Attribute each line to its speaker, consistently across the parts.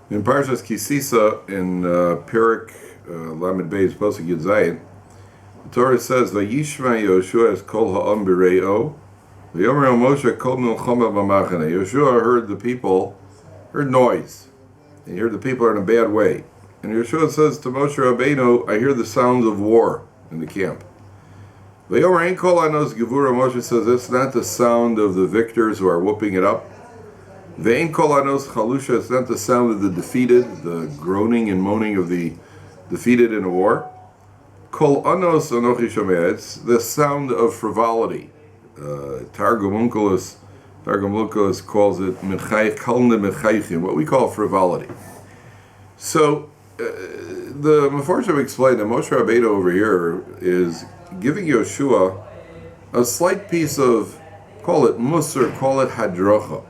Speaker 1: In Parshas Kisisa, in Perik Lamed Beis Pasuk Yud Zayin, the Torah says, "Vayishma Yoshua es kol ha'am b're'o, v'yomer el Moshe kol milchama b'machane." Yoshua heard the people, heard noise, and he heard the people are in a bad way. And Yoshua says to Moshe Rabbeinu, "I hear the sounds of war in the camp." V'yomer ein kol anos gevura. Moshe says, "It's not the sound of the victors who are whooping it up. Ve'ein kol anos chalusha." It's not the sound of the defeated, the groaning and moaning of the defeated in a war. Kol anos anochi shomea. It's the sound of frivolity. Targum Onkelos calls it kalne mechaychim, what we call frivolity. So the Mefarshim explained that Moshe Rabbeinu over here is giving Yoshua a slight piece of, call it musar, call it hadracha.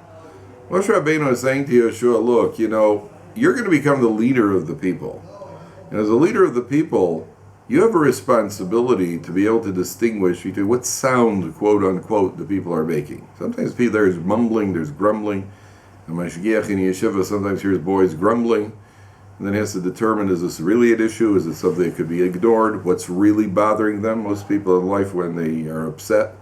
Speaker 1: Moshe Rabbeinu is saying to Yoshua, look, you're going to become the leader of the people. And as a leader of the people, you have a responsibility to be able to distinguish between what sound, quote unquote, the people are making. Sometimes there's mumbling, there's grumbling. And my shgiach in yeshiva sometimes hears boys grumbling. And then he has to determine, is this really an issue? Is it something that could be ignored? What's really bothering them? Most people in life, when they are upset,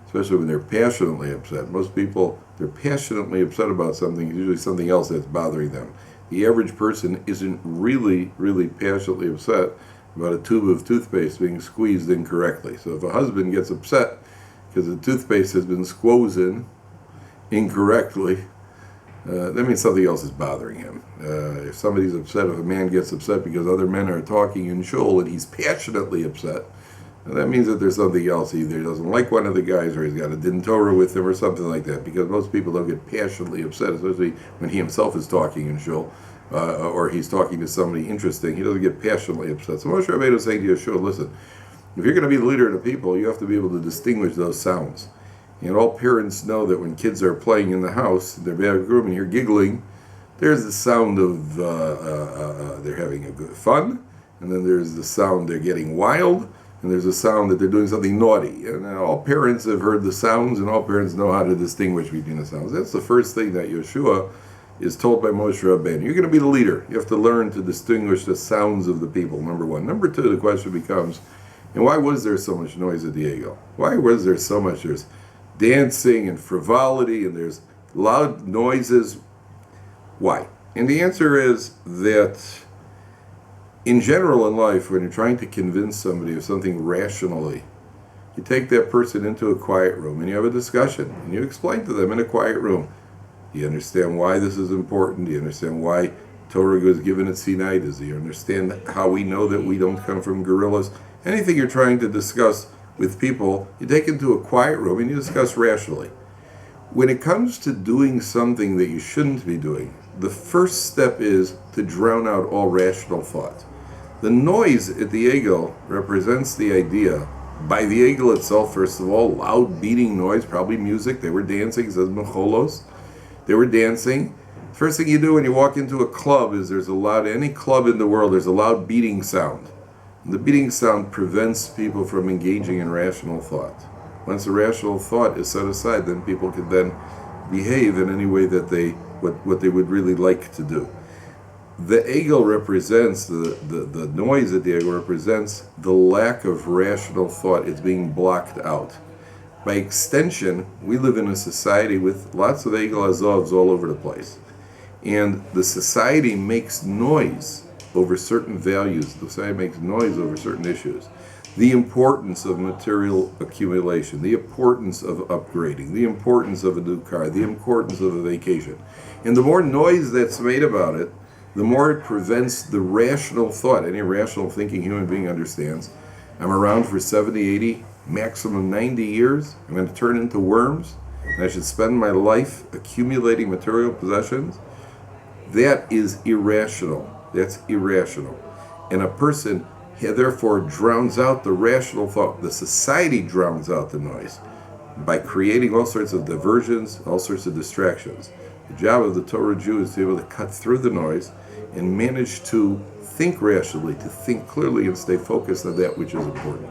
Speaker 1: especially when they're passionately upset, most people, they're passionately upset about something, usually something else that's bothering them. The average person isn't really, really passionately upset about a tube of toothpaste being squeezed incorrectly. So if a husband gets upset because the toothpaste has been squozen incorrectly, that means something else is bothering him. If somebody's upset, if a man gets upset because other men are talking in shul and he's passionately upset, that means that there's something else. Either he doesn't like one of the guys, or he's got a din Torah with him, or something like that. Because most people don't get passionately upset, especially when he himself is talking in shul, or he's talking to somebody interesting. He doesn't get passionately upset. So Moshe Rabbeinu is saying to Yeshua, listen, if you're going to be the leader of the people, you have to be able to distinguish those sounds. And all parents know that when kids are playing in the house, they're back in the room and you're giggling, there's the sound of they're having a good fun, and then there's the sound they're getting wild, and there's a sound that they're doing something naughty. And all parents have heard the sounds, and all parents know how to distinguish between the sounds. That's the first thing that Yeshua is told by Moshe Rabbeinu. You're going to be the leader. You have to learn to distinguish the sounds of the people, number one. Number two, the question becomes, and why was there so much noise at the Egel? Why was there so much? There's dancing and frivolity, and there's loud noises. Why? And the answer is that in general in life, when you're trying to convince somebody of something rationally, you take that person into a quiet room and you have a discussion and you explain to them in a quiet room. Do you understand why this is important? Do you understand why Torah was given at Sinai? Does he understand how we know that we don't come from gorillas? Anything you're trying to discuss with people, you take into a quiet room and you discuss rationally. When it comes to doing something that you shouldn't be doing, the first step is to drown out all rational thought. The noise at the Egel represents the idea, by the Egel itself, first of all, loud beating noise, probably music. They were dancing, says Mecholos. They were dancing. First thing you do when you walk into a club is any club in the world, there's a loud beating sound. And the beating sound prevents people from engaging in rational thought. Once the rational thought is set aside, then people can then behave in any way that what they would really like to do. The Egel represents, the noise at the Egel represents the lack of rational thought. It's being blocked out. By extension, we live in a society with lots of Egel Azovs all over the place. And the society makes noise over certain values. The society makes noise over certain issues. The importance of material accumulation, the importance of upgrading, the importance of a new car, the importance of a vacation. And the more noise that's made about it, the more it prevents the rational thought. Any rational thinking human being understands. I'm around for 70, 80, maximum 90 years. I'm going to turn into worms, and I should spend my life accumulating material possessions. That is irrational. That's irrational. And a person therefore drowns out the rational thought. The society drowns out the noise by creating all sorts of diversions, all sorts of distractions. The job of the Torah Jew is to be able to cut through the noise and manage to think rationally, to think clearly and stay focused on that which is important.